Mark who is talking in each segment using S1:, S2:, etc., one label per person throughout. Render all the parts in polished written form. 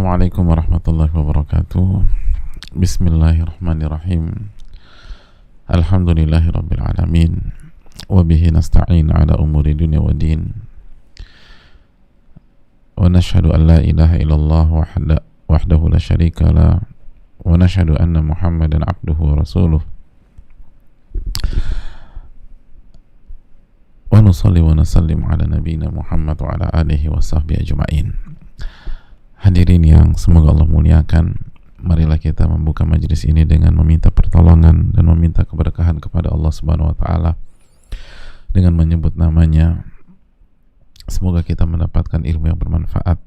S1: Assalamualaikum warahmatullahi wabarakatuh. Bismillahirrahmanirrahim. Alhamdulillahirabbil alamin. Wa bihi nasta'in ala umuri dunya wa din. Wa nashhadu an la ilaha illallah wahdahu la syarika la wa nashhadu anna Muhammadan abduhu wa rasuluh. Wa nusalli wa nusallim ala nabiyyina Muhammad wa ala alihi wa sahbihi ajma'in. Hadirin yang semoga Allah muliakan, marilah kita membuka majelis ini dengan meminta pertolongan dan meminta keberkahan kepada Allah Subhanahu wa taala dengan menyebut namanya. Semoga kita mendapatkan ilmu yang bermanfaat.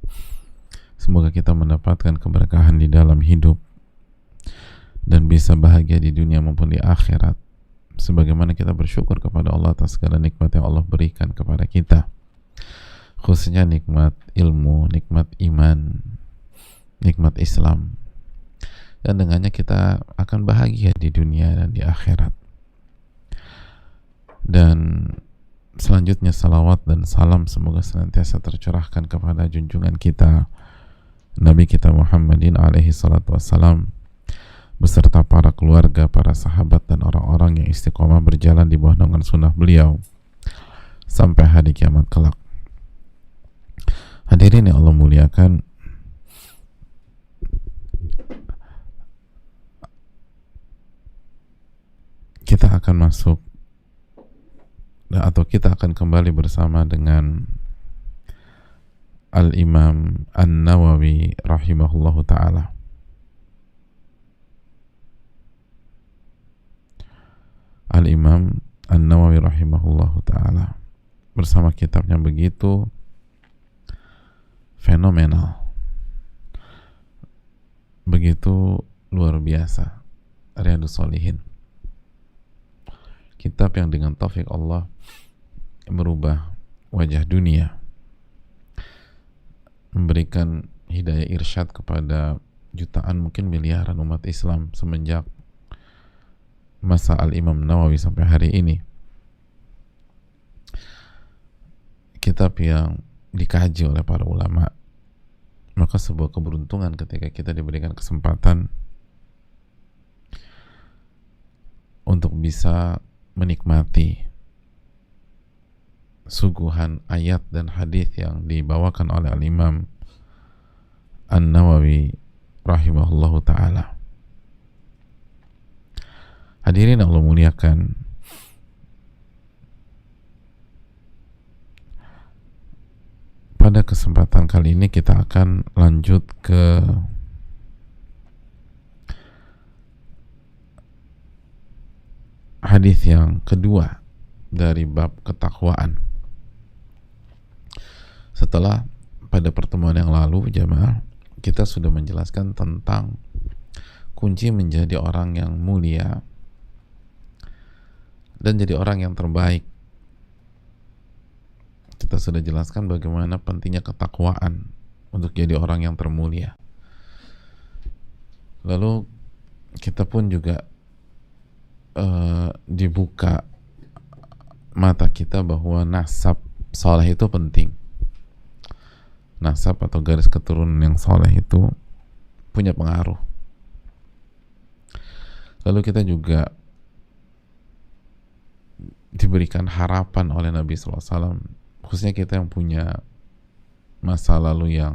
S1: Semoga kita mendapatkan keberkahan di dalam hidup dan bisa bahagia di dunia maupun di akhirat. Sebagaimana kita bersyukur kepada Allah atas segala nikmat yang Allah berikan kepada kita, khususnya nikmat ilmu, nikmat iman, nikmat Islam, dan dengannya kita akan bahagia di dunia dan di akhirat. Dan selanjutnya salawat dan salam semoga senantiasa tercurahkan kepada junjungan kita Nabi kita Muhammadin alaihi salatu wassalam beserta para keluarga, para sahabat dan orang-orang yang istiqomah berjalan di bawah naungan sunnah beliau sampai hari kiamat kelak. Hadirin yang Allah muliakan, kita akan masuk atau kita akan kembali bersama dengan Al-Imam An-Nawawi rahimahullahu ta'ala. Al-Imam An-Nawawi rahimahullahu ta'ala bersama kitabnya begitu fenomenal, begitu luar biasa, Riyadhus Shalihin, kitab yang dengan taufik Allah merubah wajah dunia, memberikan hidayah irsyad kepada jutaan mungkin miliaran umat Islam semenjak masa Al-Imam Nawawi sampai hari ini. Kitab yang dikaji oleh para ulama, maka sebuah keberuntungan ketika kita diberikan kesempatan untuk bisa menikmati suguhan ayat dan hadis yang dibawakan oleh Al-Imam An-Nawawi rahimahullahu ta'ala. Hadirin Allah muliakan, pada kesempatan kali ini kita akan lanjut ke hadis yang kedua dari bab ketakwaan. Setelah pada pertemuan yang lalu, jamaah, kita sudah menjelaskan tentang kunci menjadi orang yang mulia dan jadi orang yang terbaik. Kita sudah jelaskan bagaimana pentingnya ketakwaan untuk jadi orang yang termulia. Lalu kita pun juga dibuka mata kita bahwa nasab saleh itu penting. Nasab atau garis keturunan yang saleh itu punya pengaruh. Lalu kita juga diberikan harapan oleh Nabi SAW, khususnya kita yang punya masa lalu yang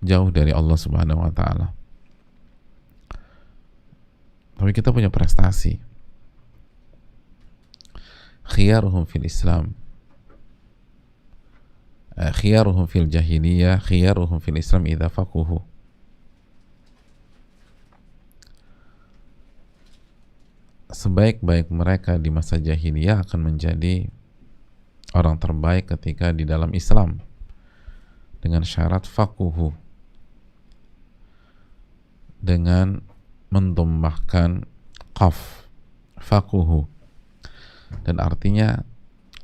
S1: jauh dari Allah Subhanahu wa ta'ala, tapi kita punya prestasi. Khiyaruhum fil Islam, khiyaruhum fil jahiliyah, khiyaruhum fil Islam idza faquhu. Sebaik-baik mereka di masa jahiliyah akan menjadi orang terbaik ketika di dalam Islam, dengan syarat faquhu, dengan mendombahkan qaf, faquhu, dan artinya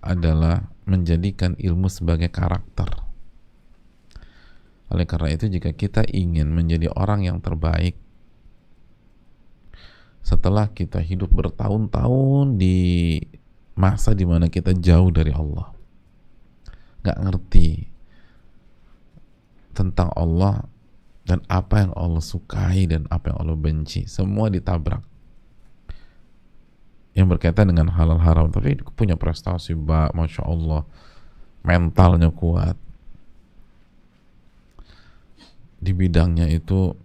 S1: adalah menjadikan ilmu sebagai karakter. Oleh karena itu, jika kita ingin menjadi orang yang terbaik setelah kita hidup bertahun-tahun di masa dimana kita jauh dari Allah, gak ngerti tentang Allah dan apa yang Allah sukai dan apa yang Allah benci, semua ditabrak. Yang berkaitan dengan halal haram, tapi punya prestasi, masya Allah, mentalnya kuat di bidangnya itu,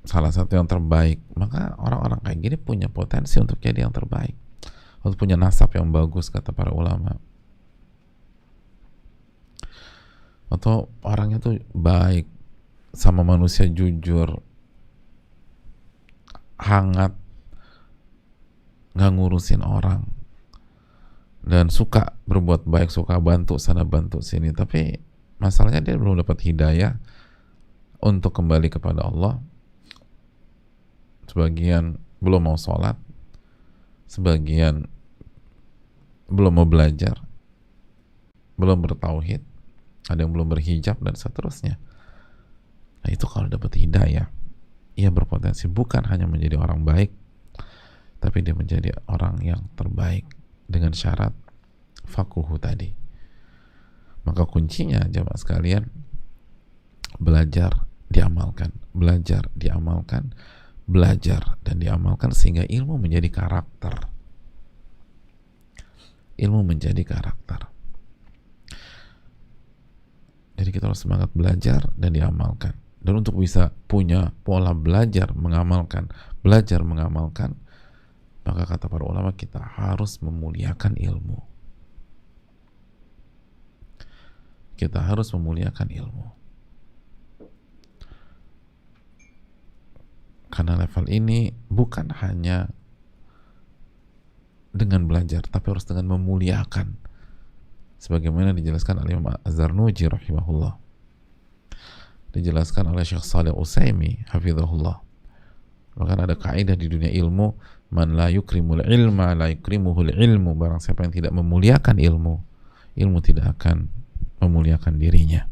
S1: salah satu yang terbaik, maka orang-orang kayak gini punya potensi untuk jadi yang terbaik, untuk punya nasab yang bagus, kata para ulama. Atau orangnya tuh baik sama manusia, jujur, hangat, nggak ngurusin orang, dan suka berbuat baik, suka bantu sana bantu sini. Tapi masalahnya dia belum dapat hidayah untuk kembali kepada Allah. Sebagian belum mau sholat, sebagian belum mau belajar, belum bertauhid, ada yang belum berhijab, dan seterusnya. Nah, itu kalau dapat hidayah, ia berpotensi bukan hanya menjadi orang baik, tapi dia menjadi orang yang terbaik dengan syarat fakuhu tadi. Maka kuncinya, jamaah sekalian, belajar, diamalkan, belajar, diamalkan, belajar dan diamalkan, sehingga ilmu menjadi karakter. Ilmu menjadi karakter. Jadi kita harus semangat belajar dan diamalkan. Dan untuk bisa punya pola belajar mengamalkan, maka kata para ulama, kita harus memuliakan ilmu. Kita harus memuliakan ilmu. Karena level ini bukan hanya dengan belajar, tapi harus dengan memuliakan. Sebagaimana dijelaskan oleh Imam Az-Zarnuji rahimahullah, dijelaskan oleh Syekh Shalih Utsaimin hafizahullah. Bahkan ada kaidah di dunia ilmu, man la yukrimul ilma la yukrimuhul ilmu. Barang siapa yang tidak memuliakan ilmu, ilmu tidak akan memuliakan dirinya.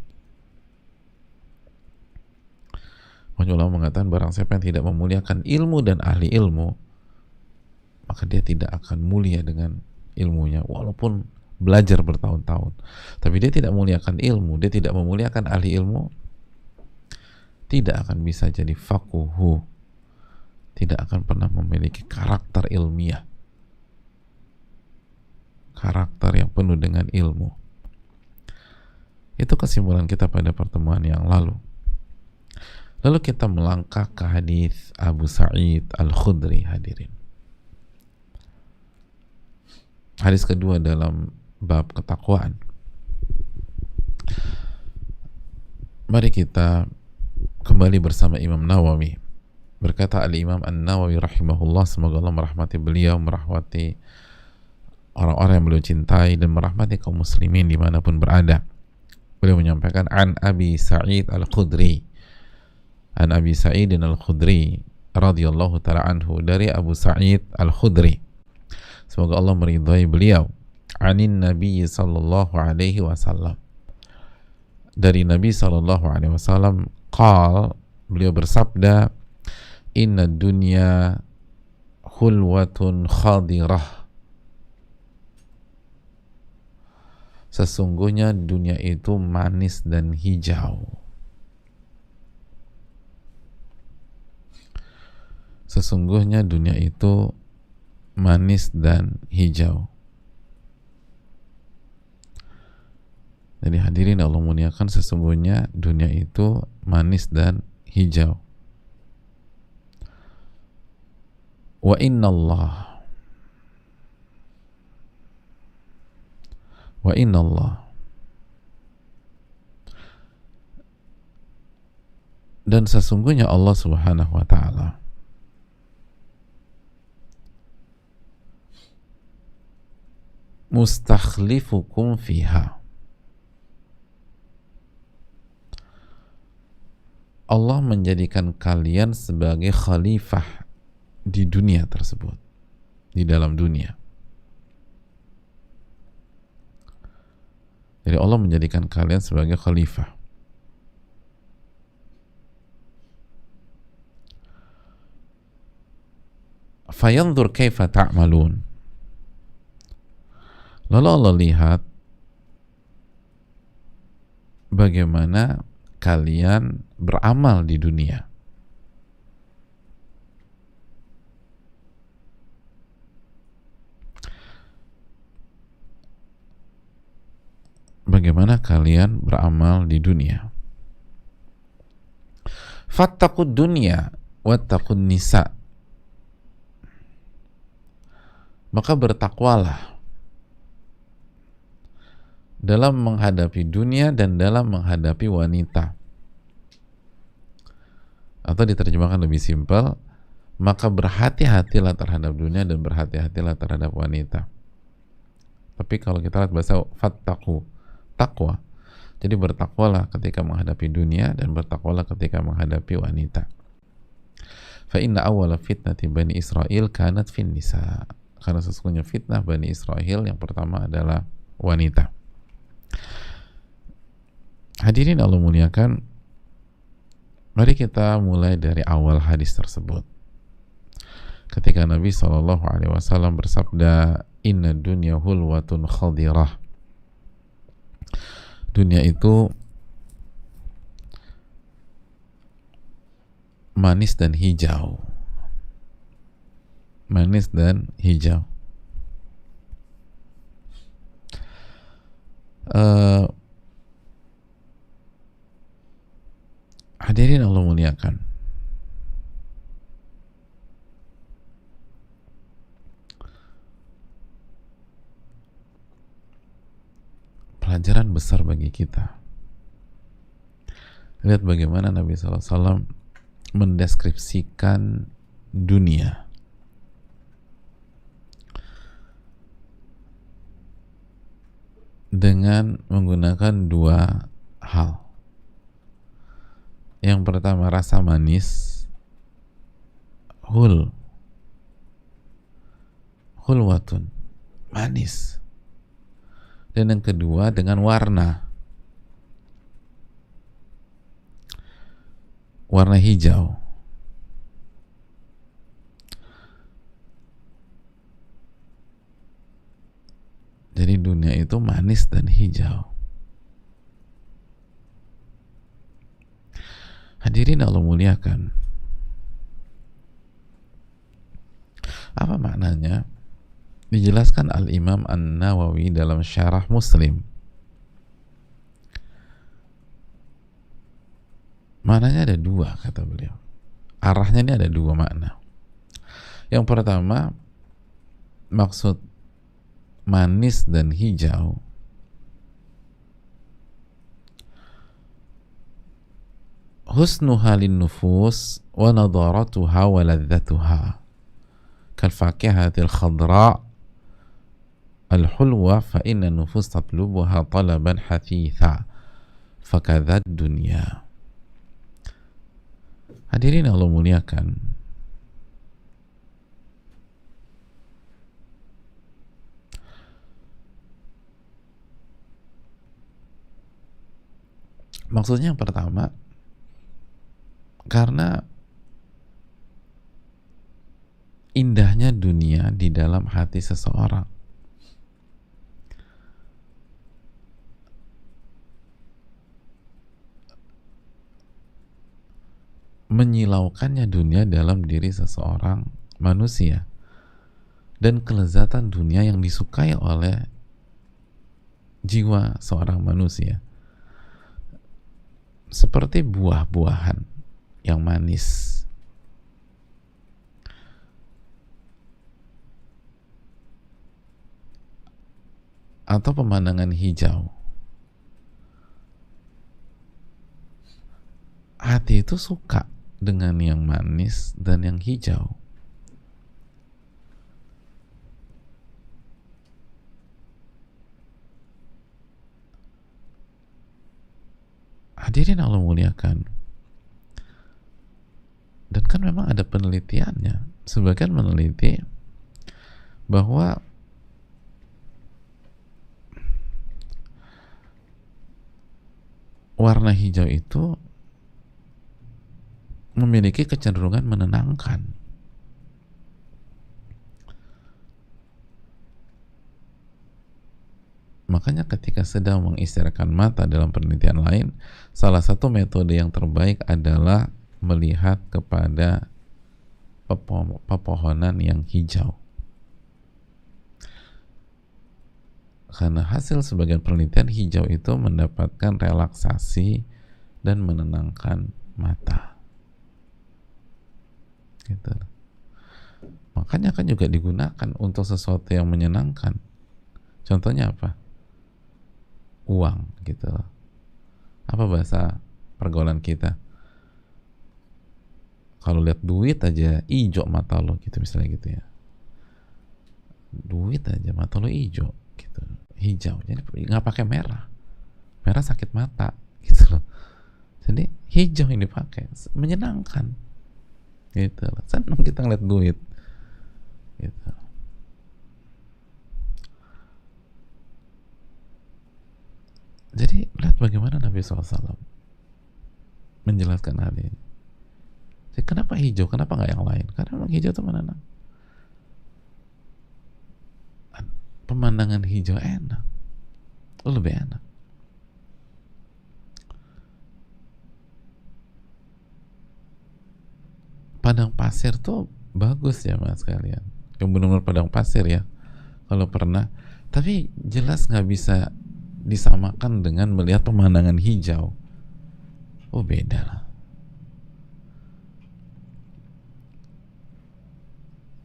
S1: Ulama mengatakan barang siapa yang tidak memuliakan ilmu dan ahli ilmu, maka dia tidak akan mulia dengan ilmunya, walaupun belajar bertahun-tahun. Tapi dia tidak memuliakan ilmu, dia tidak memuliakan ahli ilmu, tidak akan bisa jadi faquhu, tidak akan pernah memiliki karakter ilmiah, karakter yang penuh dengan ilmu. Itu kesimpulan kita pada pertemuan yang lalu. Lalu kita melangkah ke hadis Abu Sa'id Al-Khudri, hadirin. Hadis kedua dalam bab ketakwaan. Mari kita kembali bersama Imam Nawawi. Berkata Al-Imam An-Nawawi rahimahullah, semoga Allah merahmati beliau, merahmati orang-orang yang beliau cintai, dan merahmati kaum muslimin dimanapun berada. Beliau menyampaikan, an Abi Sa'id Al-Khudri, an Abi Sa'id Al-Khudri radhiyallahu ta'ala anhu, dari Abu Sa'id Al-Khudri, semoga Allah meridhai beliau, anin Nabi sallallahu alaihi wasallam, dari Nabi sallallahu alaihi wasallam, qal, beliau bersabda, inna dunya khulwatun khadirah, sesungguhnya dunia itu manis dan hijau. Sesungguhnya dunia itu manis dan hijau. Jadi hadirin Allah muliakan, sesungguhnya dunia itu manis dan hijau. Wa inna Allah dan sesungguhnya Allah subhanahu wa ta'ala mustakhlifukum fiha, Allah menjadikan kalian sebagai khalifah di dunia tersebut, di dalam dunia. Jadi Allah menjadikan kalian sebagai khalifah. Fayanzur kaifa ta'malun, lalu Allah lihat bagaimana kalian beramal di dunia? Bagaimana kalian beramal di dunia? Fattaqud dunya wattaqun nisa. Maka bertakwalah dalam menghadapi dunia dan dalam menghadapi wanita. Atau diterjemahkan lebih simpel, maka berhati-hatilah terhadap dunia dan berhati-hatilah terhadap wanita. Tapi kalau kita lihat bahasa fattaqu, takwa. Jadi bertakwalah ketika menghadapi dunia dan bertakwalah ketika menghadapi wanita. Fa inna awwala fitnati Bani Israel kanat fin nisa. Karena sesungguhnya fitnah Bani Israel yang pertama adalah wanita. Hadirin Allah muliakan, mari kita mulai dari awal hadis tersebut. Ketika Nabi SAW bersabda, Inna dunya hulwatun khadirah. Dunia itu manis dan hijau. Manis dan hijau. Hadirin Allah muliakan, pelajaran besar bagi kita. Lihat bagaimana Nabi SAW mendeskripsikan dunia. Dengan menggunakan dua hal. Yang pertama rasa manis, hulwatun, manis. Dan yang kedua dengan warna hijau. Jadi dunia itu manis dan hijau. Hadirin Allah muliakan, apa maknanya? Dijelaskan Al-Imam An-Nawawi dalam Syarah Muslim. Maknanya ada dua, kata beliau. Arahnya ini ada dua makna. Yang pertama, maksud manis dan hijau husnuha lin nufus wa nadaratuha wa ladzatuha kal fakihatil khadra al hulwa fa inna nufus tatlubuha talaban hathitha fakadzat dunya. Hadirin Allah muliakan, maksudnya yang pertama, karena indahnya dunia di dalam hati seseorang. Menyilaukannya dunia dalam diri seseorang manusia. Dan kelezatan dunia yang disukai oleh jiwa seorang manusia. Seperti buah-buahan yang manis. Atau pemandangan hijau. Hati itu suka dengan yang manis dan yang hijau. Hadirin Allah muliakan. Dan kan memang ada penelitiannya. Sebagian meneliti bahwa warna hijau itu memiliki kecenderungan menenangkan. Makanya ketika sedang mengistirahatkan mata dalam penelitian lain, salah satu metode yang terbaik adalah melihat kepada pepohonan yang hijau. Karena hasil sebagian penelitian, hijau itu mendapatkan relaksasi dan menenangkan mata. Gitu. Makanya kan juga digunakan untuk sesuatu yang menyenangkan. Contohnya apa? Uang gitu. Apa bahasa pergaulan kita? Kalau lihat duit aja hijau mata lo gitu, misalnya gitu ya. Duit aja mata lo hijau gitu. Hijau. Jadi nggak pakai merah. Merah sakit mata gitu loh. Jadi hijau yang dipakai menyenangkan. Gitu loh. Senang kita ngeliat duit. Gitu. Jadi lihat bagaimana Nabi SAW menjelaskan hal ini. Jadi, kenapa hijau? Kenapa nggak yang lain? Karena memang hijau itu menenang. Pemandangan hijau enak, lebih enak. Padang pasir tuh bagus ya mas kalian. Yang benar-benar padang pasir ya. Kalau pernah, tapi jelas nggak bisa disamakan dengan melihat pemandangan hijau. Oh beda lah.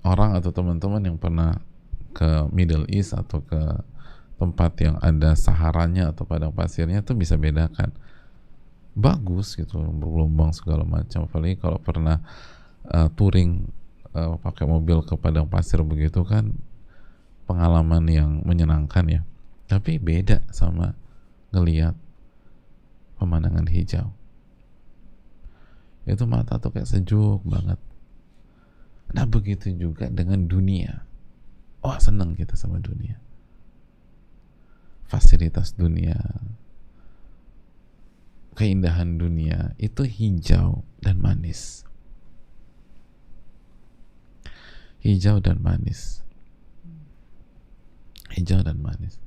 S1: Orang atau teman-teman yang pernah ke Middle East atau ke tempat yang ada saharanya atau padang pasirnya tuh bisa bedakan. Bagus gitu, bergelombang segala macam. Apalagi kalau pernah touring pakai mobil ke padang pasir begitu kan, pengalaman yang menyenangkan ya. Tapi beda sama ngelihat pemandangan hijau. Itu mata tuh kayak sejuk banget. Nah begitu juga dengan dunia. Oh seneng kita sama dunia. Fasilitas dunia, keindahan dunia itu hijau dan manis. Hijau dan manis. Hijau dan manis.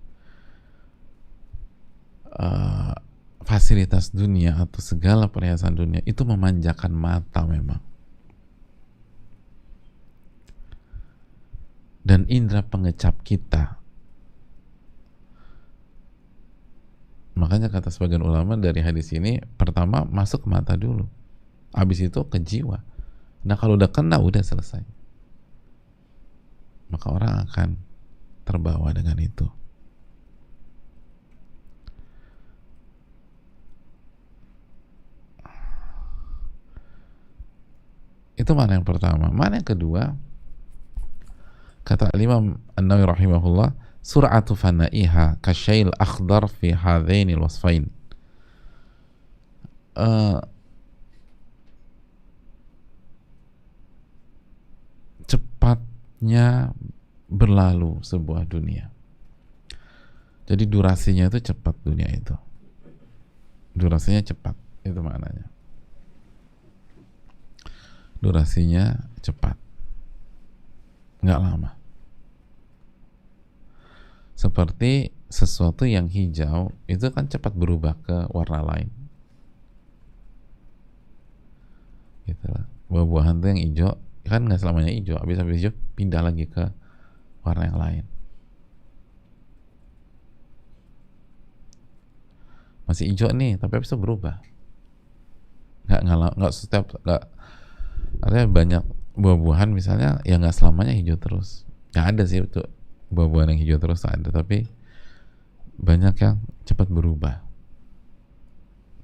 S1: Fasilitas dunia atau segala perhiasan dunia itu memanjakan mata memang. Dan indera pengecap kita. Makanya kata sebagian ulama dari hadis ini, pertama masuk ke mata dulu, habis itu ke jiwa. Nah kalau udah kena udah selesai. Maka orang akan terbawa dengan itu. Itu mana yang pertama. Mana yang kedua? Kata Imam An-Nawawi rahimahullah, sur'atu fana'iha kasya'il akhdar fi hadzainil wasfain. Cepatnya berlalu sebuah dunia. Jadi durasinya itu cepat dunia itu. Durasinya cepat, itu maknanya. Durasinya cepat. Nggak lama. Seperti sesuatu yang hijau itu kan cepat berubah ke warna lain. Gitu lah. Buah-buahan tuh yang hijau kan nggak selamanya hijau, habis hijau pindah lagi ke warna yang lain. Masih hijau nih, tapi habis itu berubah. Nggak setiap artinya banyak buah-buahan misalnya yang nggak selamanya hijau terus. Nggak ada sih itu buah-buahan yang hijau terus ada, tapi banyak yang cepat berubah.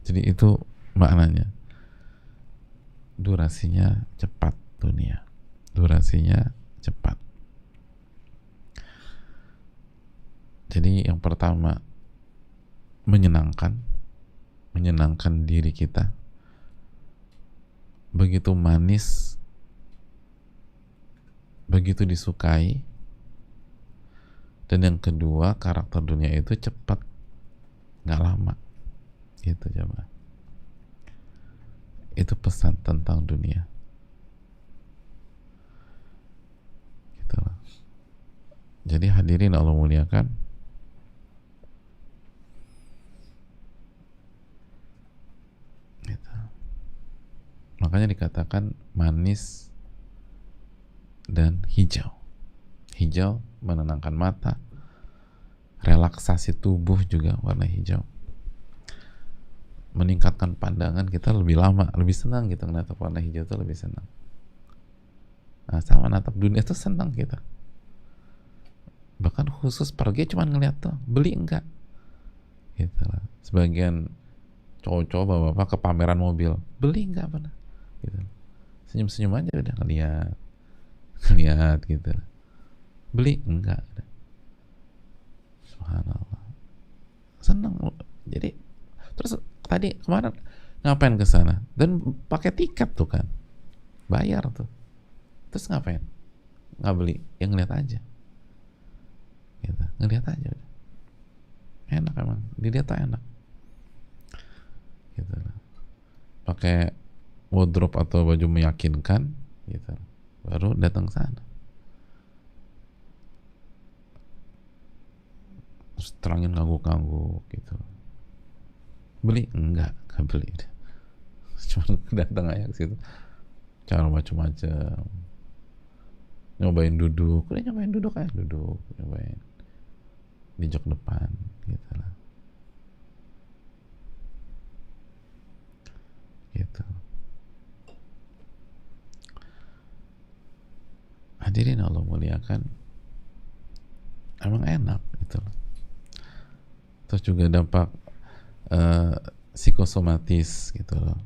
S1: Jadi itu maknanya. Durasinya cepat dunia. Durasinya cepat. Jadi yang pertama menyenangkan diri kita. Begitu manis, begitu disukai. Dan yang kedua, karakter dunia itu cepat, nggak lama. Gitu coba. Itu pesan tentang dunia. Gitu. Jadi hadirin Allah muliakan, Makanya dikatakan manis dan hijau. Hijau menenangkan mata, relaksasi tubuh juga warna hijau, meningkatkan pandangan, kita lebih lama, lebih senang gitu menatap warna hijau itu lebih senang. Nah, sama natap dunia itu senang kita. Bahkan khusus pergi cuma ngeliat tuh, beli enggak gitu lah. Sebagian cowok-cowok bapak-bapak ke pameran mobil, beli enggak pernah gitu. Senyum-senyum aja udah ngeliat gitu. Beli enggak. Subhanallah. Senang. Jadi terus tadi kemarin ngapain ke sana? Dan pakai tiket tuh kan. Bayar tuh. Terus ngapain? Nggak beli, yang ngeliat aja. Gitu. Ngeliat aja udah. Enak emang. Dilihat tuh enak. Gitu. Pakai wardrobe atau baju meyakinkan gitu. Baru datang sana. Terus terangin ngangguk-ngangguk gitu. Beli? Enggak beli. Cuma datang aja ke situ. Cara macam-macam. Nyobain duduk. Udah nyobain duduk aja, duduk. Nyobain di jok depan gitu lah. Gitu. Hadirin Allah muliakan, emang enak gitu loh. Terus juga dampak psikosomatis gitu loh,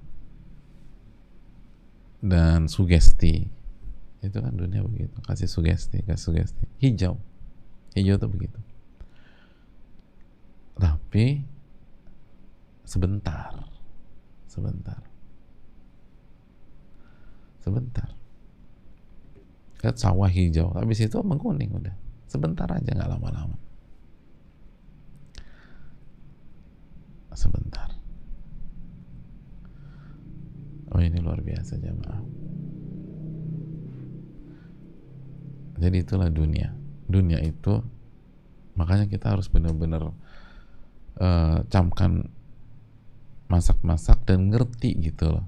S1: dan sugesti itu kan dunia begitu, kasih sugesti hijau tuh begitu, tapi sebentar lihat sawah hijau, habis itu mengkuning udah sebentar aja, nggak lama-lama, sebentar. Oh, ini luar biasa jamaah. Jadi itulah dunia itu, makanya kita harus benar-benar camkan masak-masak dan ngerti gitu loh.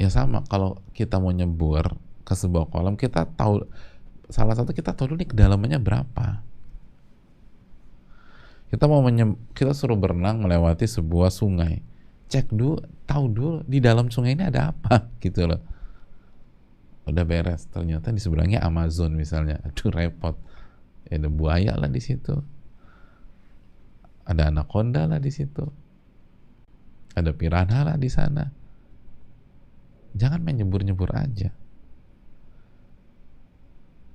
S1: Ya sama, kalau kita mau nyebur ke sebuah kolam, kita tahu, salah satu kita tahu dulu nih kedalamannya berapa. Kita kita suruh berenang melewati sebuah sungai, cek dulu, tahu dulu di dalam sungai ini ada apa gitu loh. Udah beres, ternyata di seberangnya Amazon misalnya, aduh repot. Ya, ada buaya lah di situ, ada anaconda lah di situ, ada piranha lah di sana. Jangan main nyebur-nyebur aja.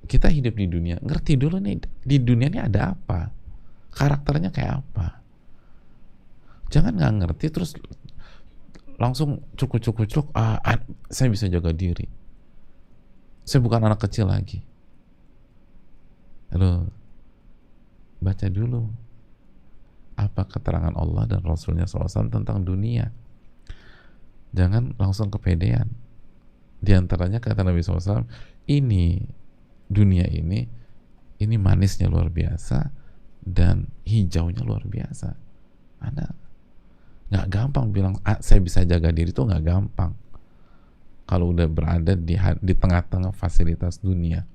S1: Kita hidup di dunia, ngerti dulu nih di dunia ini ada apa, karakternya kayak apa. Jangan nggak ngerti terus langsung cuk, saya bisa jaga diri, saya bukan anak kecil lagi. Lalu baca dulu apa keterangan Allah dan Rasulnya SAW tentang dunia. Jangan langsung kepedean. Di antaranya kata Nabi SAW, ini dunia ini manisnya luar biasa dan hijaunya luar biasa. Anda nggak gampang bilang saya bisa jaga diri, itu nggak gampang. Kalau udah berada di tengah-tengah fasilitas dunia,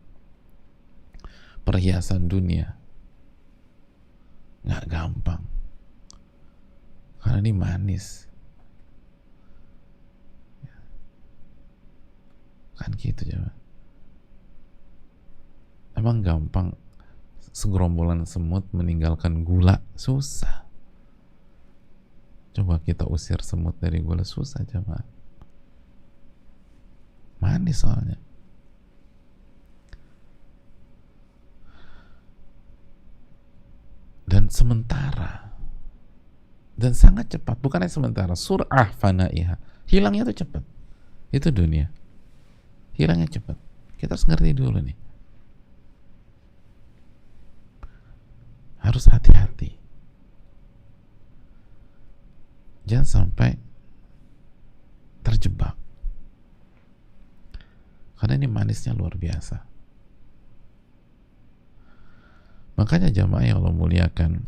S1: perhiasan dunia, nggak gampang. Karena ini manis. Kan gitu ya. Emang gampang segerombolan semut meninggalkan gula? Susah. Coba kita usir semut dari gula, susah coba. Manis soalnya. Dan sementara, dan sangat cepat, bukan hanya sementara, sur'ah fanaiha, hilangnya tuh cepat. Itu dunia, hilangnya cepat. Kita harus ngerti dulu nih, harus hati-hati, jangan sampai terjebak, karena ini manisnya luar biasa. Makanya jamaah yang Allah muliakan,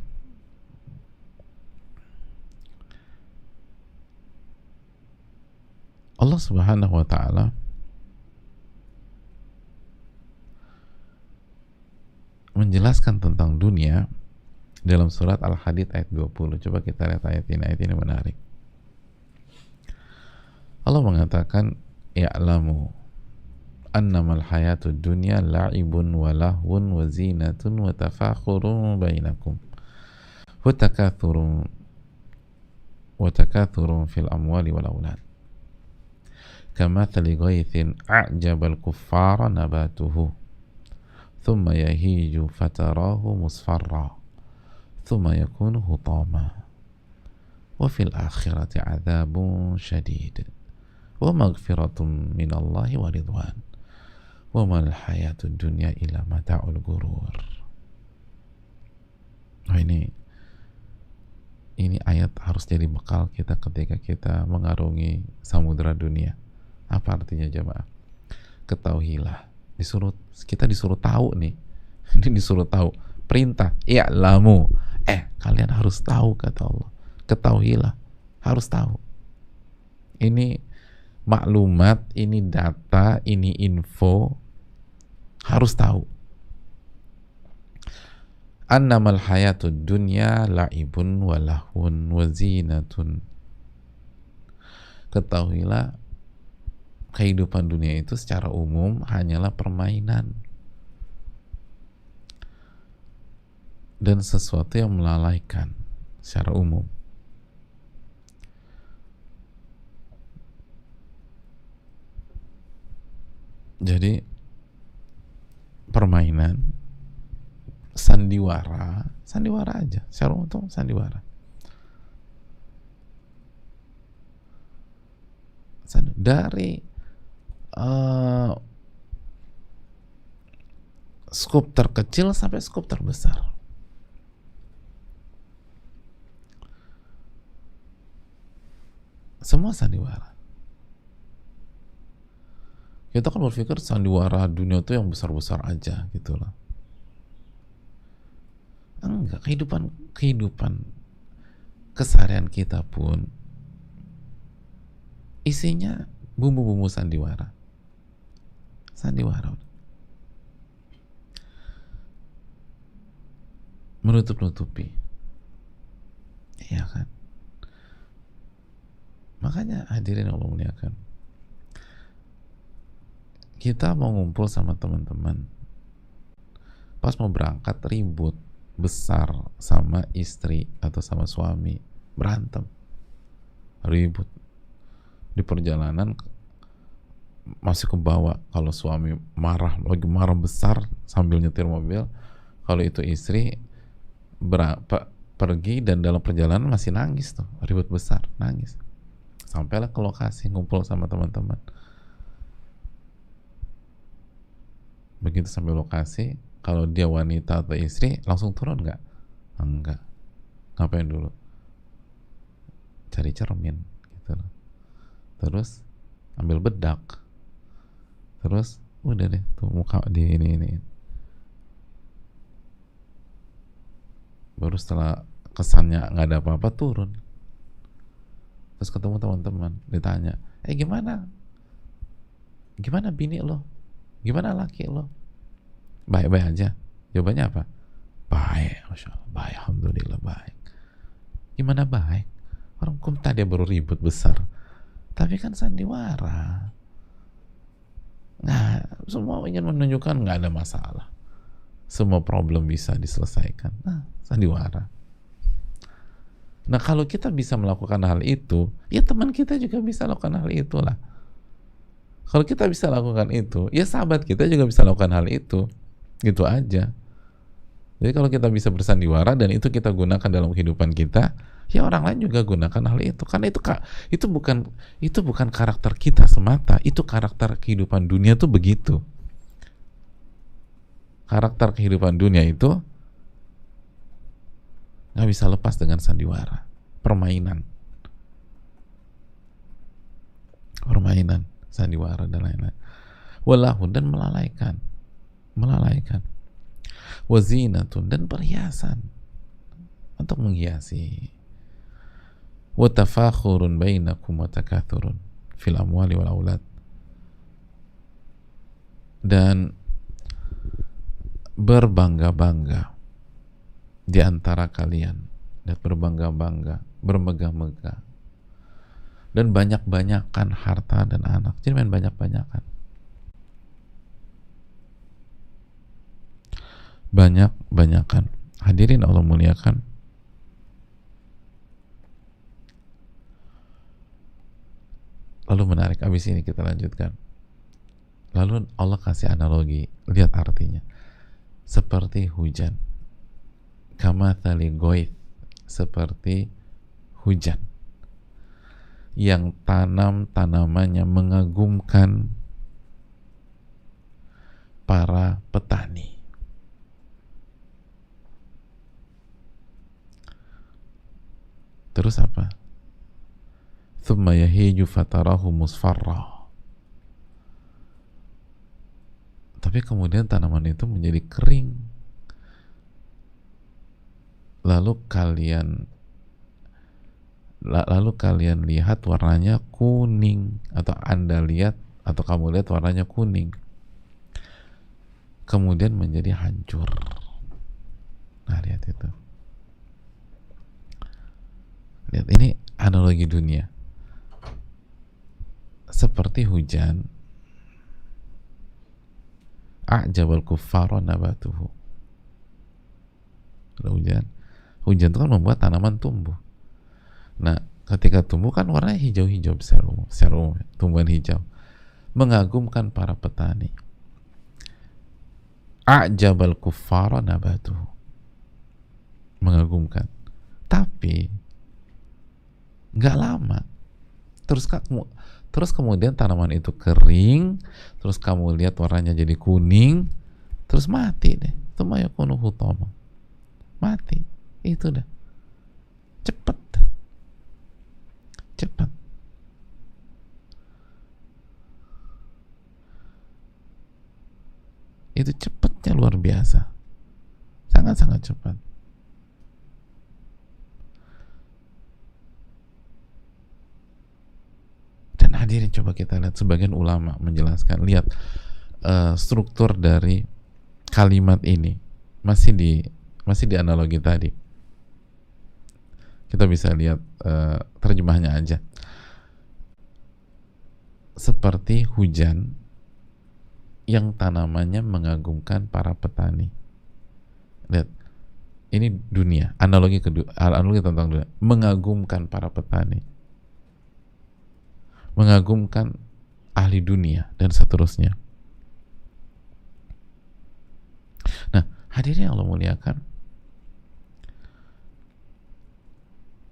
S1: Allah Subhanahu wa taala menjelaskan tentang dunia dalam surat Al-Hadid ayat 20. Coba kita lihat ayat ini menarik. Allah mengatakan, "Ya'lamu annamal hayatud dunya la'ibun wa lahwun wa zinatun wa tafakhurun bainakum wa takathurun fil amwali wal aulad kamathali ghaythin a'jabal kuffara nabatuhu thumma yahiju fatarahu musfarra thumma yakunu hutama wa fil akhirati 'adzabun syadid wa maghfiratun minallahi wa ridwan wa mal hayatud dunya illa mata'ul ghurur." Oh, ini ayat harus jadi bekal kita ketika kita mengarungi samudera dunia. Apa artinya jemaah? Ketahuilah, kita disuruh tahu nih. Ini disuruh tahu, perintah, i'lamu. Kalian harus tahu, kata Allah. Ketahuilah, harus tahu. Ini maklumat, ini data, ini info, harus tahu. Annamal hayatud dunya la'ibun wa lahwun wa zinatun. Ketahuilah, kehidupan dunia itu secara umum hanyalah permainan dan sesuatu yang melalaikan secara umum. Jadi permainan, sandiwara aja, secara umum sandiwara. Dari skop terkecil sampai skop terbesar. Semua sandiwara. Kita kan berpikir sandiwara dunia itu yang besar-besar aja gitu loh. Enggak, kehidupan keseharian kita pun isinya bumbu-bumbu sandiwara. Menutup-nutupi. Iya kan? Makanya hadirin Allah muliakan, kita mau ngumpul sama teman-teman, pas mau berangkat ribut besar sama istri atau sama suami, berantem, ribut di perjalanan, masih kebawa kalau suami lagi marah besar sambil nyetir mobil, kalau itu istri pergi dan dalam perjalanan masih nangis tuh, ribut besar, nangis. Sampailah ke lokasi, ngumpul sama teman-teman. Begitu sampai lokasi, kalau dia wanita atau istri, langsung turun nggak? Enggak. Ngapain dulu? Cari cermin, gitu loh. Terus ambil bedak. Terus udah deh, tuh muka di ini. Baru setelah kesannya nggak ada apa-apa, turun. Terus ketemu teman-teman, ditanya, gimana bini lo, gimana laki lo? Baik-baik aja. Jawabannya apa? Baik, Masya Allah, baik, Alhamdulillah baik. Gimana baik? Orang tadi baru ribut besar, tapi kan sandiwara. Nah, semua ingin menunjukkan nggak ada masalah, semua problem bisa diselesaikan. Nah, sandiwara. Nah, kalau kita bisa melakukan hal itu, ya teman kita juga bisa lakukan hal itulah. Kalau kita bisa lakukan itu, ya sahabat kita juga bisa lakukan hal itu. Gitu aja. Jadi kalau kita bisa bersandiwara dan itu kita gunakan dalam kehidupan kita, ya orang lain juga gunakan hal itu. Karena itu bukan karakter kita semata, itu karakter kehidupan dunia tuh begitu. Karakter kehidupan dunia itu nggak bisa lepas dengan sandiwara, permainan, sandiwara dan lain-lain. Walahun, dan melalaikan, wazinatun, dan perhiasan untuk menghiasi, watafakhurun bainakum watakathurun fil amwali wal aulad. Dan berbangga-bangga di antara kalian, dan berbangga-bangga, bermegah-megah, dan banyak-banyakan harta dan anak. Jadi main banyak-banyakan, banyak-banyakan. Hadirin Allah muliakan, lalu menarik, abis ini kita lanjutkan. Lalu Allah kasih analogi, lihat artinya. Seperti hujan, kamathali goith, seperti hujan yang tanamannya mengagumkan para petani. Terus apa? Thumma yahiju fatarahu musfarra. Tapi kemudian tanaman itu menjadi kering. Lalu kalian lihat warnanya kuning, atau Anda lihat atau kamu lihat warnanya kuning. Kemudian menjadi hancur. Nah, lihat itu. Lihat, ini analogi dunia. Seperti hujan, a'jabal kuffara nabatuhu. Hujan itu kan membuat tanaman tumbuh. Nah, ketika tumbuh kan warnanya hijau-hijau secara umum, tumbuhan hijau, mengagumkan para petani. A'jabal kuffara nabatuhu, mengagumkan. Tapi nggak lama, terus kemudian tanaman itu kering, terus kamu lihat warnanya jadi kuning, terus mati deh. Tsumma yakunu hutama, mati. Itu dah, cepat. Itu cepatnya luar biasa, sangat-sangat cepat. Dan hadirin, coba kita lihat, sebagian ulama menjelaskan, lihat struktur dari kalimat ini, masih di analogi tadi. Kita bisa lihat terjemahnya aja. Seperti hujan yang tanamannya mengagumkan para petani. Lihat, ini dunia, analogi tentang dunia, mengagumkan para petani, mengagumkan ahli dunia, dan seterusnya. Nah, hadirin yang Allah muliakan,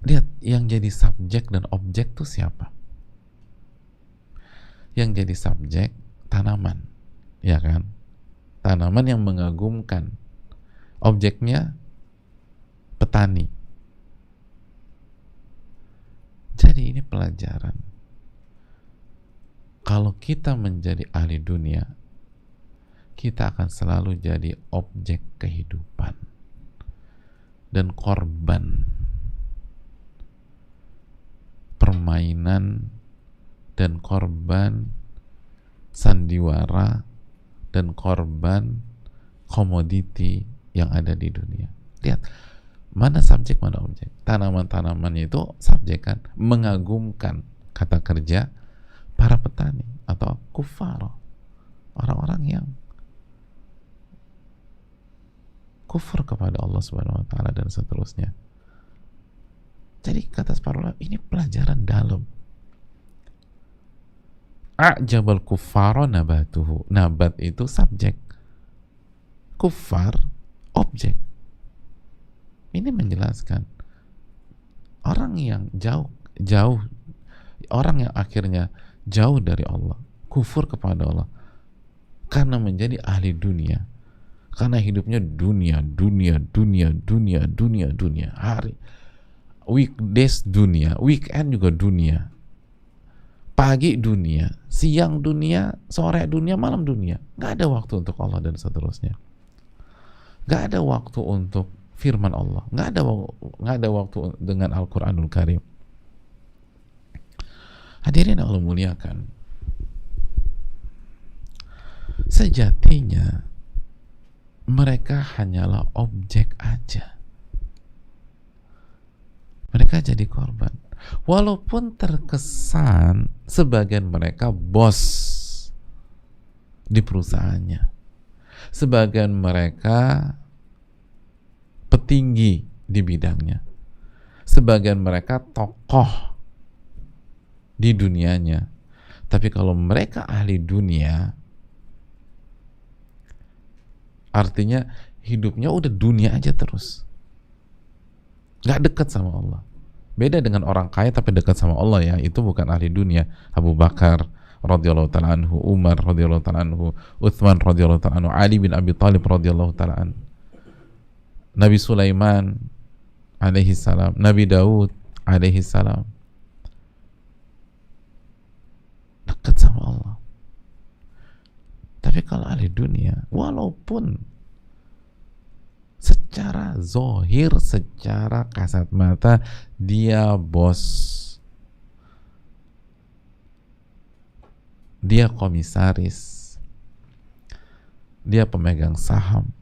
S1: lihat, yang jadi subjek dan objek itu siapa? Yang jadi subjek tanaman, ya kan? Tanaman yang mengagumkan. Objeknya petani. Jadi ini pelajaran. Kalau kita menjadi ahli dunia, kita akan selalu jadi objek kehidupan dan korban permainan, dan korban sandiwara, dan korban komoditi yang ada di dunia. Lihat, mana subjek, mana objek. Tanaman-tanamannya itu subjek kan, mengagumkan, kata kerja, para petani atau kufar, orang-orang yang kufur kepada Allah Subhanahu wa taala, dan seterusnya. Jadi kata para ulama, ini pelajaran dalam. A'jabal kuffara nabatuhu. Nabat itu subjek, kuffar objek. Ini menjelaskan orang yang jauh, orang yang akhirnya jauh dari Allah, kufur kepada Allah karena menjadi ahli dunia, karena hidupnya dunia, hari weekdays dunia, weekend juga dunia, pagi dunia, siang dunia, sore dunia, malam dunia. Gak ada waktu untuk Allah dan seterusnya. Gak ada waktu untuk firman Allah. Gak ada waktu dengan Al-Quranul Karim. Hadirin yang Allah muliakan, sejatinya mereka hanyalah objek aja. Mereka jadi korban. Walaupun terkesan sebagian mereka bos di perusahaannya, sebagian mereka petinggi di bidangnya, sebagian mereka tokoh di dunianya. Tapi kalau mereka ahli dunia, artinya hidupnya udah dunia aja terus, nggak dekat sama Allah. Beda dengan orang kaya tapi dekat sama Allah, ya, itu bukan ahli dunia. Abu Bakar radhiyallahu taala anhu, Umar radhiyallahu taala anhu, Utsman radhiyallahu taala anhu, Ali bin Abi Thalib radhiyallahu taala anhu, Nabi Sulaiman alaihi salam, Nabi Daud alaihi salam, dekat sama Allah. Tapi kalau ahli dunia, walaupun secara zohir, secara kasat mata dia bos, dia komisaris, dia pemegang saham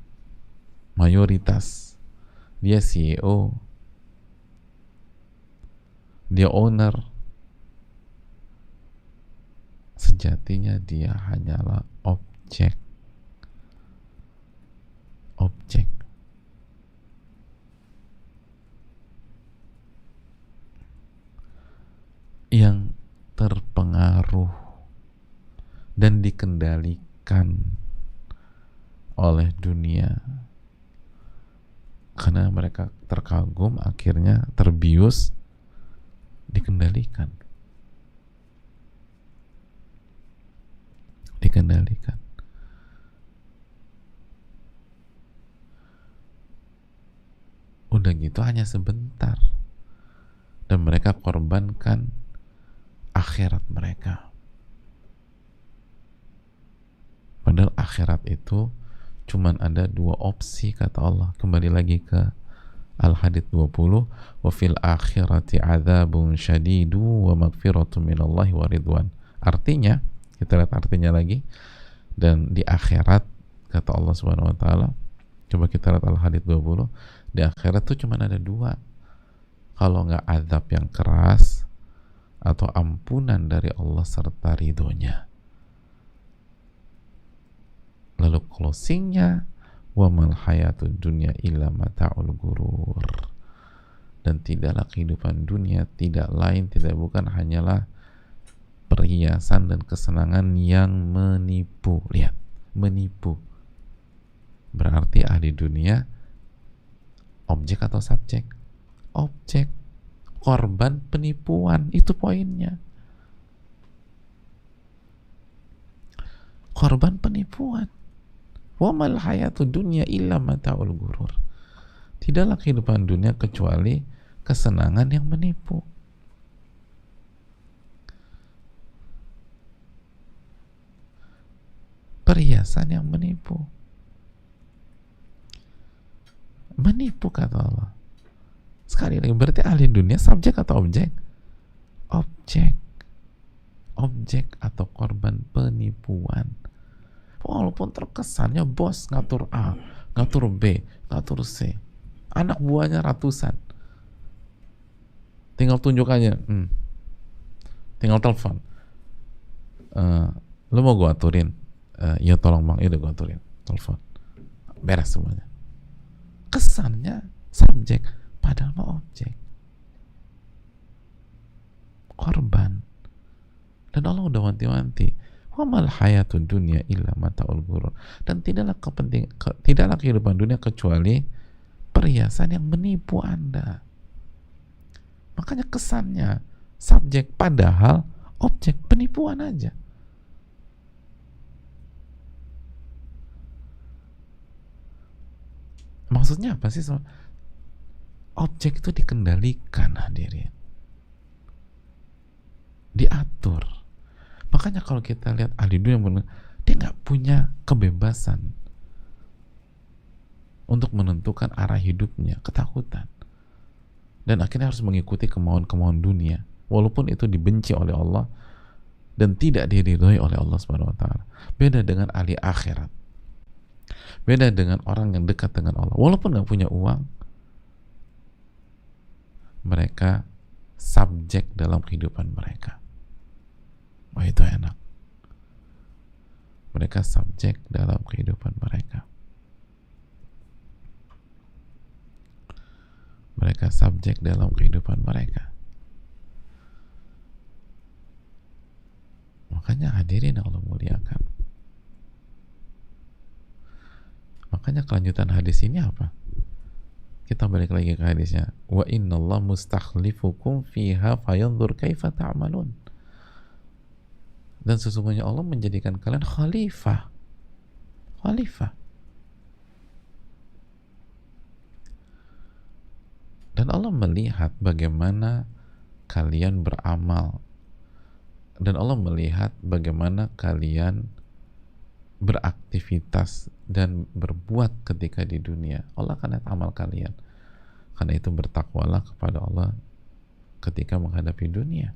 S1: mayoritas, dia CEO, dia owner, sejatinya dia hanyalah objek. Yang terpengaruh dan dikendalikan oleh dunia, karena mereka terkagum, akhirnya terbius, dikendalikan. Udah gitu hanya sebentar, dan mereka korbankan akhirat mereka. Padahal akhirat itu cuman ada dua opsi, kata Allah. Kembali lagi ke Al-Hadid 20, wa fil akhirati adzabun syadidu wa magfiratun minallahi wa ridwan. Artinya, kita lihat artinya lagi, dan di akhirat kata Allah Subhanahu wa taala, coba kita lihat Al-Hadid 20, di akhirat tuh cuman ada dua. Kalau nggak azab yang keras atau ampunan dari Allah serta ridhonya. Lalu closingnya, wa mal hayatud dunya illa mata'ul gurur. Dan tidaklah kehidupan dunia tidak lain, tidak bukan hanyalah perhiasan dan kesenangan yang menipu. Lihat, menipu. Berarti ahli dunia objek atau subjek? Objek. Korban penipuan, itu poinnya. Korban penipuan. Wa mal hayatud dunya illa mata'ul gurur. Tidaklah kehidupan dunia kecuali kesenangan yang menipu. Perhiasan yang menipu. Menipu, kata Allah. Sekali lagi, berarti ahli dunia subjek atau objek? Objek atau korban penipuan. Walaupun terkesannya bos, ngatur A, ngatur B, ngatur C, anak buahnya ratusan, tinggal tunjuk aja, tinggal telepon, lu mau gue aturin? Ya tolong bang, ya udah gue aturin, telepon, beres semuanya. Kesannya subjek, padahal mah objek, korban. Dan Allah udah wanti-wanti, wa mal hayatud dunya illa mata'ul ghurur. Dan tidaklah kehidupan dunia kecuali perhiasan yang menipu Anda. Makanya kesannya subjek, padahal objek, penipuan aja. Maksudnya apa sih? Objek itu dikendalikan, hadirin, diatur. Makanya kalau kita lihat ahli dunia, dia nggak punya kebebasan untuk menentukan arah hidupnya, ketakutan, dan akhirnya harus mengikuti kemauan-kemauan dunia. walaupun itu dibenci oleh Allah dan tidak diridhoi oleh Allah Subhanahu wa taala. Beda dengan ahli akhirat. Beda dengan orang yang dekat dengan Allah. Walaupun nggak punya uang, mereka subjek dalam kehidupan mereka. Wah, itu enak. Mereka subjek dalam kehidupan mereka. Mereka subjek dalam kehidupan mereka. Makanya hadirin yang Allah muliakan. Makanya kelanjutan hadis ini apa? Kita balik lagi ke hadisnya. Wa innallaha mustakhlifukum fiha fayanzur kaifa ta'malun. Dan sesungguhnya Allah menjadikan kalian khalifah. Khalifah. Dan Allah melihat bagaimana kalian beramal. Dan Allah melihat bagaimana kalian beraktivitas dan berbuat ketika di dunia. Allah akan lihat amal kalian. Karena itu bertakwalah kepada Allah ketika menghadapi dunia.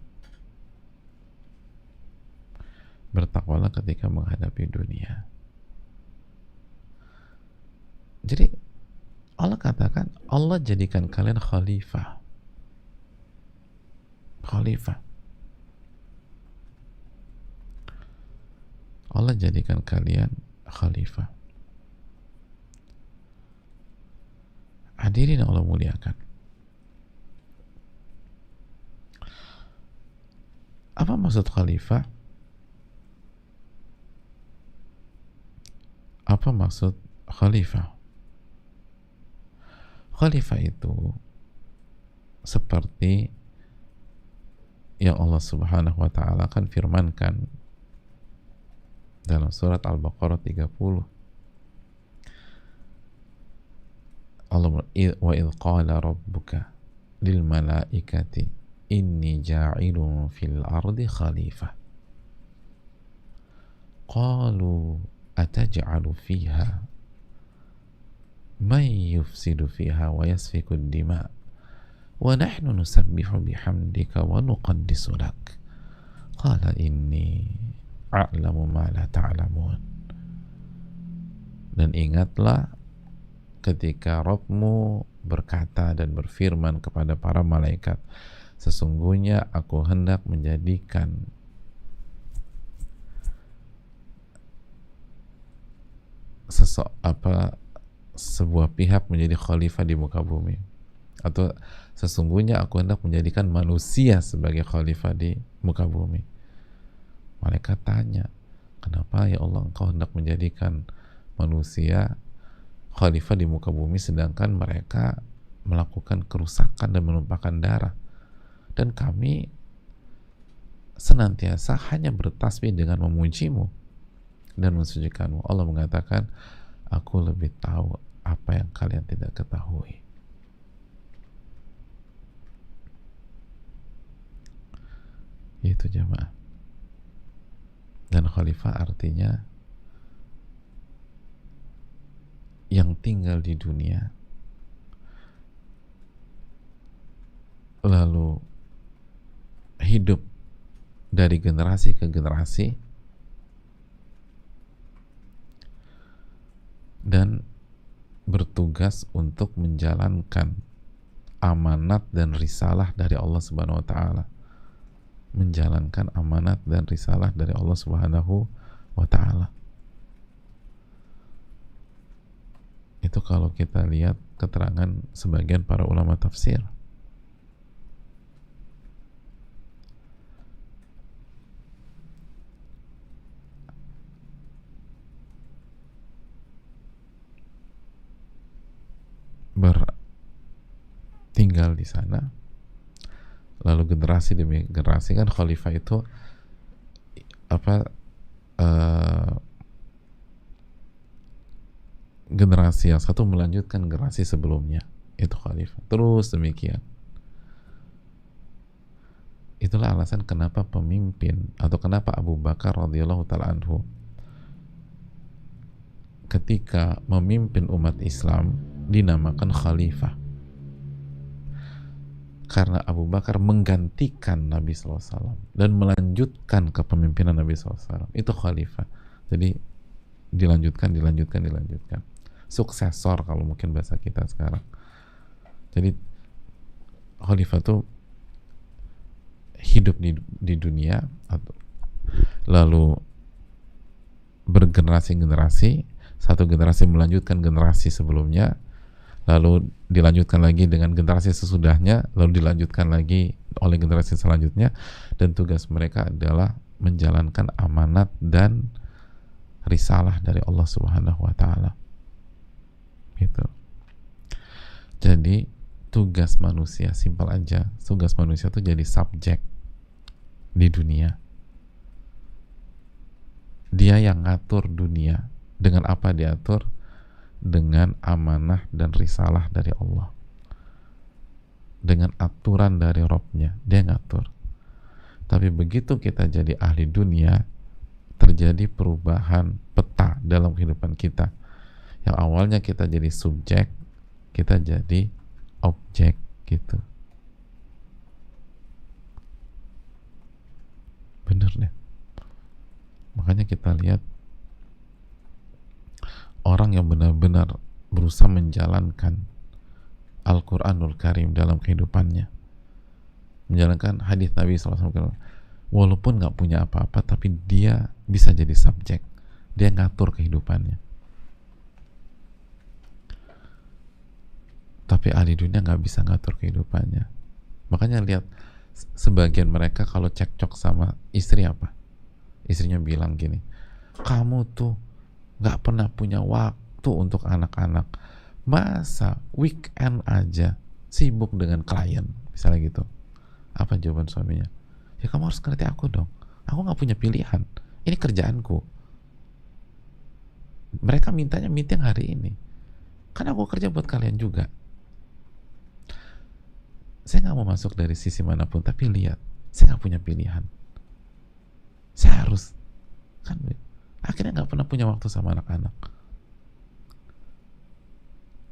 S1: Bertakwalah ketika menghadapi dunia. Jadi Allah katakan, Allah jadikan kalian khalifah. Khalifah. Allah jadikan kalian khalifah. Hadirin yang Allah muliakan. Apa maksud khalifah? Apa maksud khalifah? Khalifah itu seperti yang Allah Subhanahu wa taala kan firmankan dalam surat Al-Baqarah 30. Allah wa idh qala rabbuka lil malaikati inni ja'ilun fil ardi khalifah qalu ataj'alu fiha man yufsidu fiha wa yasfiku ad-dima wa nahnu nusabbihu bihamdika wa nuqaddisu lak qala inni a'lamu ma la ta'lamun. Dan ingatlah ketika Rabbmu berkata dan berfirman kepada para malaikat, sesungguhnya aku hendak menjadikan sebuah pihak menjadi khalifah di muka bumi, atau sesungguhnya aku hendak menjadikan manusia sebagai khalifah di muka bumi. Malaikat tanya, kenapa ya Allah engkau hendak menjadikan manusia khalifah di muka bumi sedangkan mereka melakukan kerusakan dan menumpahkan darah, dan kami senantiasa hanya bertasbih dengan memujimu dan mensucikanmu. Allah mengatakan, aku lebih tahu apa yang kalian tidak ketahui. Itu jamaah. Dan khalifah artinya yang tinggal di dunia lalu hidup dari generasi ke generasi dan bertugas untuk menjalankan amanat dan risalah dari Allah Subhanahu wa taala. Menjalankan amanat dan risalah dari Allah Subhanahu wa taala. Itu kalau kita lihat keterangan sebagian para ulama tafsir. Tinggal di sana, lalu generasi demi generasi, kan khalifah itu generasi yang satu melanjutkan generasi sebelumnya, itu khalifah, terus demikian. Itulah alasan kenapa pemimpin atau kenapa Abu Bakar radhiyallahu taala anhu ketika memimpin umat Islam dinamakan khalifah. Karena Abu Bakar menggantikan Nabi SAW dan melanjutkan kepemimpinan Nabi SAW. Itu khalifah. Jadi dilanjutkan. Suksesor kalau mungkin bahasa kita sekarang. Jadi khalifah itu hidup di dunia, lalu bergenerasi-generasi, satu generasi melanjutkan generasi sebelumnya, lalu dilanjutkan lagi dengan generasi sesudahnya, lalu dilanjutkan lagi oleh generasi selanjutnya, dan tugas mereka adalah menjalankan amanat dan risalah dari Allah Subhanahu wa Ta'ala. Gitu. Jadi tugas manusia simpel aja, tugas manusia itu jadi subjek di dunia. Dia yang ngatur dunia. Dengan apa diatur? Dengan amanah dan risalah dari Allah, dengan aturan dari Robnya, dia ngatur. Tapi begitu kita jadi ahli dunia, terjadi perubahan peta dalam kehidupan kita. Yang awalnya kita jadi subjek, kita jadi objek gitu. Bener deh. Makanya kita lihat orang yang benar-benar berusaha menjalankan Al-Quranul Karim dalam kehidupannya, menjalankan hadis Nabi SAW, walaupun nggak punya apa-apa, tapi dia bisa jadi subjek, dia ngatur kehidupannya. Tapi ahli dunia nggak bisa ngatur kehidupannya. Makanya lihat sebagian mereka kalau cekcok sama istri apa? Istrinya bilang gini, kamu tuh gak pernah punya waktu untuk anak-anak, masa weekend aja sibuk dengan klien, misalnya gitu. Apa jawaban suaminya? Ya kamu harus ngerti aku dong, aku gak punya pilihan, ini kerjaanku. Mereka mintanya meeting hari ini, kan aku kerja buat kalian juga. Saya gak mau masuk dari sisi manapun, tapi lihat, saya gak punya pilihan, saya harus, kan akhirnya nggak pernah punya waktu sama anak-anak.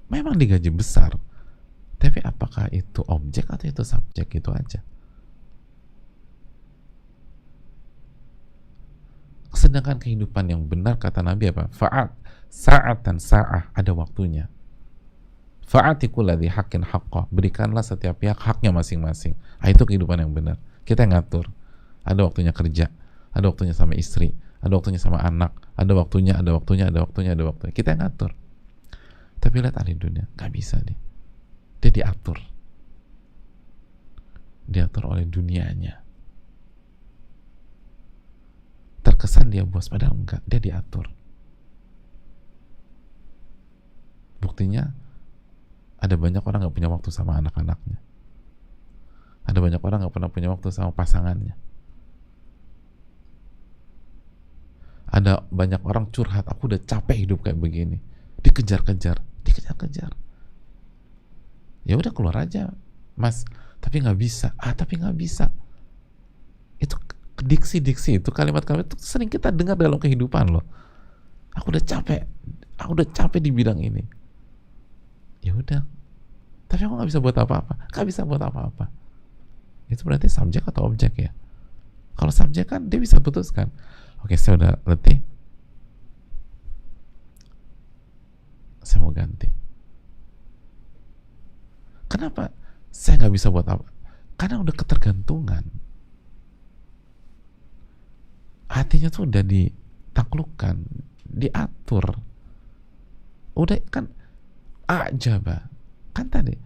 S1: Memang digaji besar, tapi apakah itu objek atau itu subjek? Itu aja. Sedangkan kehidupan yang benar, kata Nabi apa? Sa'atan sa'ah, ada waktunya. Fa'ati kulladzi haqqin haqqah, berikanlah setiap pihak haknya masing-masing. Itu kehidupan yang benar. Kita yang ngatur. Ada waktunya kerja, ada waktunya sama istri, ada waktunya sama anak, ada waktunya. Kita yang ngatur. Tapi lihat ahli dunia, gak bisa dia. Dia diatur oleh dunianya. Terkesan dia bos, padahal enggak, dia diatur. Buktinya ada banyak orang gak punya waktu sama anak-anaknya. Ada banyak orang gak pernah punya waktu sama pasangannya. Ada banyak orang curhat, aku udah capek hidup kayak begini, dikejar-kejar. Ya udah keluar aja, mas. Tapi nggak bisa. Itu diksi-diksi itu, kalimat-kalimat itu sering kita dengar dalam kehidupan loh. Aku udah capek di bidang ini. Ya udah, tapi aku nggak bisa buat apa-apa. Itu berarti subjek atau objek ya? Kalau subjek kan dia bisa putuskan. Oke, saya udah letih, saya mau ganti. Kenapa saya nggak bisa buat apa? Karena udah ketergantungan. Hatinya tuh udah ditaklukkan, diatur. Udah kan ajaba. Kan tadi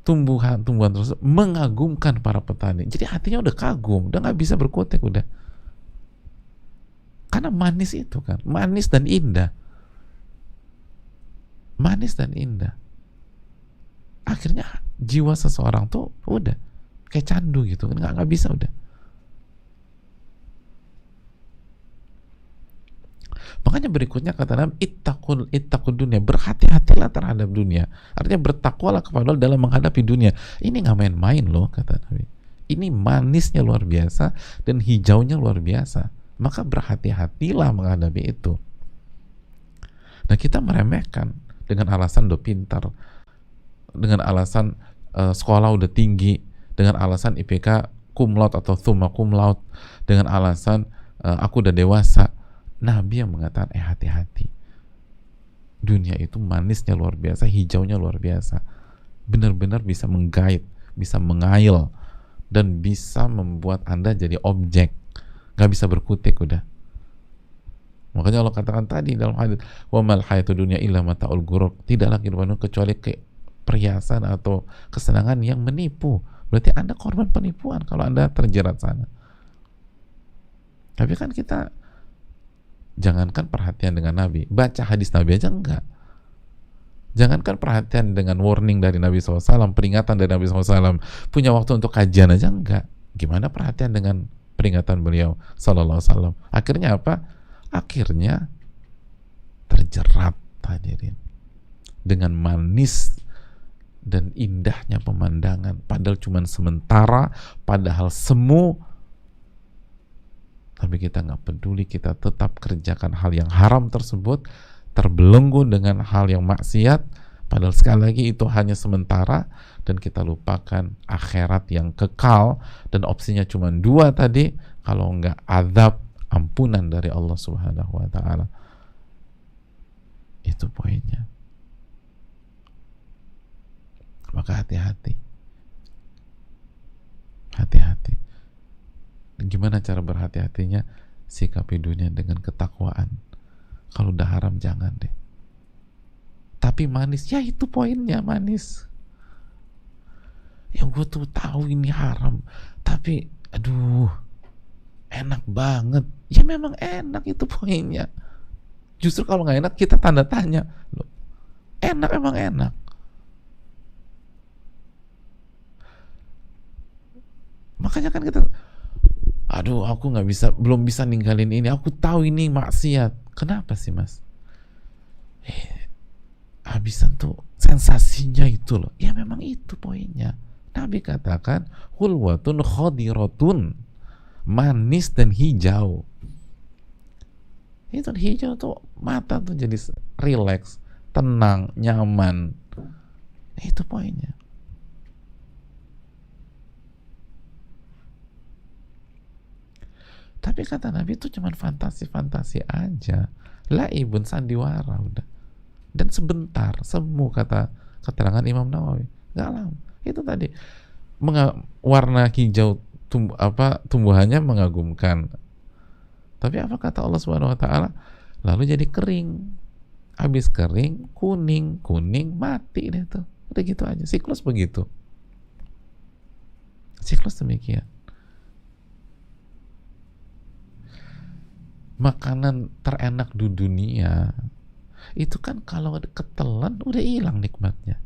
S1: tumbuhan tersebut mengagumkan para petani. Jadi hatinya udah kagum, udah nggak bisa berkutik udah. Karena manis itu kan, manis dan indah. Akhirnya jiwa seseorang tuh udah kayak candu gitu, nggak bisa udah. Makanya berikutnya kata Nabi, ittaqul dunia, berhati-hatilah terhadap dunia. Artinya bertakwalah kepada Allah dalam menghadapi dunia. Ini nggak main-main loh, kata Nabi. Ini manisnya luar biasa dan hijaunya luar biasa. Maka berhati-hatilah menghadapi itu. Nah, kita meremehkan dengan alasan do pintar, dengan alasan sekolah udah tinggi dengan alasan IPK cum laude atau summa cum laude, dengan alasan aku udah dewasa. Nabi yang mengatakan hati-hati, dunia itu manisnya luar biasa, hijaunya luar biasa, benar-benar bisa menggait, bisa mengail, dan bisa membuat Anda jadi objek, nggak bisa berkutik udah. Makanya Allah katakan tadi dalam hadits, wa mal hayatud dunya illa mataul ghurur, tidaklah kehidupan kecuali perhiasan atau kesenangan yang menipu. Berarti Anda korban penipuan kalau Anda terjerat sana. Tapi kan kita jangankan perhatian dengan Nabi, baca hadis Nabi aja enggak. Jangankan perhatian dengan warning dari Nabi SAW, peringatan dari Nabi SAW, punya waktu untuk kajian aja enggak. Gimana perhatian dengan peringatan beliau Sallallahu Alaihi Wasallam? Akhirnya apa? Akhirnya terjerat, hadirin, dengan manis dan indahnya pemandangan, padahal cuma sementara, padahal semu, tapi kita nggak peduli, kita tetap kerjakan hal yang haram tersebut, terbelenggu dengan hal yang maksiat, padahal sekali lagi itu hanya sementara, dan kita lupakan akhirat yang kekal, dan opsinya cuma dua tadi, kalau nggak azab, ampunan dari Allah Subhanahu wa Ta'ala. Itu poinnya. Maka hati-hati, hati-hati. Gimana cara berhati-hatinya? Sikapi dunia dengan ketakwaan. Kalau udah haram jangan deh. Tapi manis, ya itu poinnya, manis. Ya gue tuh tahu ini haram, tapi aduh, enak banget. Ya memang enak, itu poinnya. Justru kalau nggak enak kita tanda tanya. Loh, enak emang enak. Makanya kan kita, aduh aku nggak bisa, belum bisa ninggalin ini, aku tahu ini maksiat. Kenapa sih mas? Habisan tuh sensasinya itu loh. Ya memang itu poinnya. Nabi katakan hulwatun khadiratun, manis dan hijau. Itu hijau tuh mata tuh jadi relax, tenang, nyaman. Itu poinnya. Tapi kata Nabi itu cuma fantasi-fantasi aja, laibun, sandiwara udah. Dan sebentar, semu, kata keterangan Imam Nawawi, nggak lama. Itu tadi warna hijau tumbuhannya mengagumkan. Tapi apa kata Allah Subhanahu Wa Taala? Lalu jadi kering. Habis kering, kuning, mati deh tuh. Udah gitu aja. Siklus begitu. Siklus demikian. Makanan terenak di dunia itu kan kalau ketelan udah hilang nikmatnya.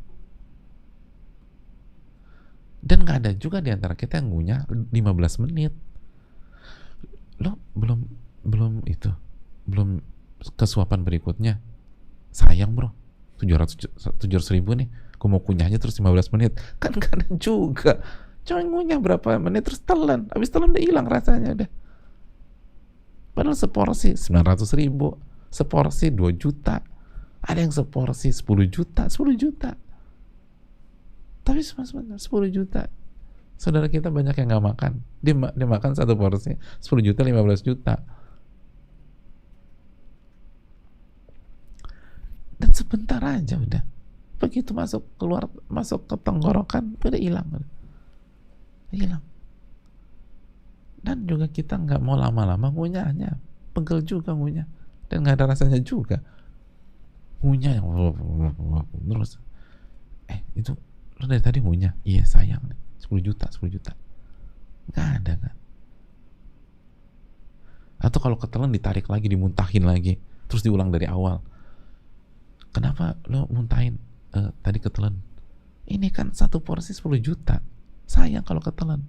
S1: Dan nggak ada juga di antara kita yang ngunyah 15 menit. Lo belum kesuapan berikutnya. Sayang bro, 700 ribu nih, aku mau kunyahnya terus 15 menit. Kan nggak ada juga. Cuma ngunyah berapa menit terus telan. Habis telan udah hilang rasanya udah. Padahal seporsi 900 ribu, seporsi 2 juta, ada yang seporsi 10 juta, 10 juta. Tapi sebentar, 10 juta. Saudara kita banyak yang nggak makan. Dia makan satu porsi 10 juta, 15 juta. Dan sebentar aja udah. Begitu masuk ke tenggorokan, udah hilang. Hilang. Dan juga kita nggak mau lama-lama ngunyahnya, pegel juga ngunyah, dan nggak ada rasanya juga ngunyah yang terus. Itu lo dari tadi ngunyah? Iya sayang, 10 juta nggak ada kan? Atau kalau ketelan ditarik lagi, dimuntahin lagi, terus diulang dari awal. Kenapa lo muntahin tadi ketelan? Ini kan satu porsi 10 juta, sayang kalau ketelan.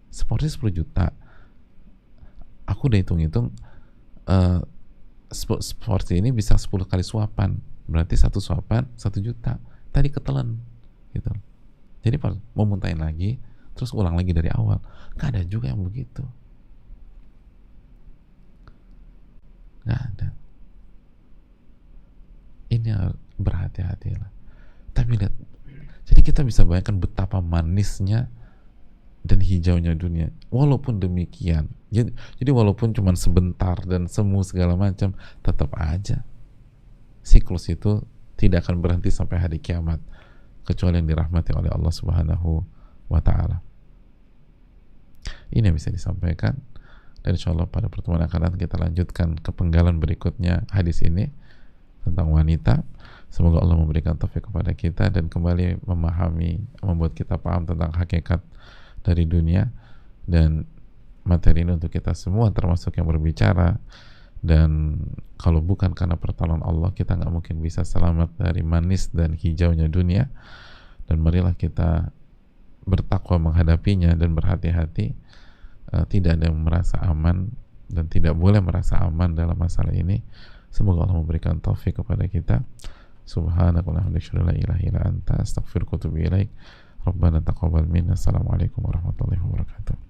S1: Seporsi 10 juta, aku udah hitung-hitung, seporsi ini bisa 10 kali suapan, berarti satu suapan 1 juta, tadi ketelan gitu. Jadi mau muntahin lagi terus ulang lagi dari awal, gak ada juga yang begitu, gak ada. Ini berhati-hatilah. Tapi lihat, jadi kita bisa bayangkan betapa manisnya dan hijaunya dunia. Walaupun demikian, jadi walaupun cuma sebentar dan semu segala macam, tetap aja siklus itu tidak akan berhenti sampai hari kiamat, kecuali yang dirahmati oleh Allah Subhanahu wa Ta'ala. Ini yang bisa disampaikan, dan insya Allah pada pertemuan akan datang kita lanjutkan kepenggalan berikutnya hadis ini tentang wanita. Semoga Allah memberikan taufik kepada kita dan kembali memahami, membuat kita paham tentang hakikat dari dunia dan materi ini untuk kita semua, termasuk yang berbicara. Dan kalau bukan karena pertolongan Allah, kita nggak mungkin bisa selamat dari manis dan hijaunya dunia. Dan marilah kita bertakwa menghadapinya dan berhati-hati. Tidak ada yang merasa aman dan tidak boleh merasa aman dalam masalah ini. Semoga Allah memberikan taufik kepada kita. Subhanakallahumma wa bihamdika, la ilaha illa anta, astaghfiruka wa atubu ilaik. Rabbana taqabbal minna. Assalamualaikum warahmatullahi wabarakatuh.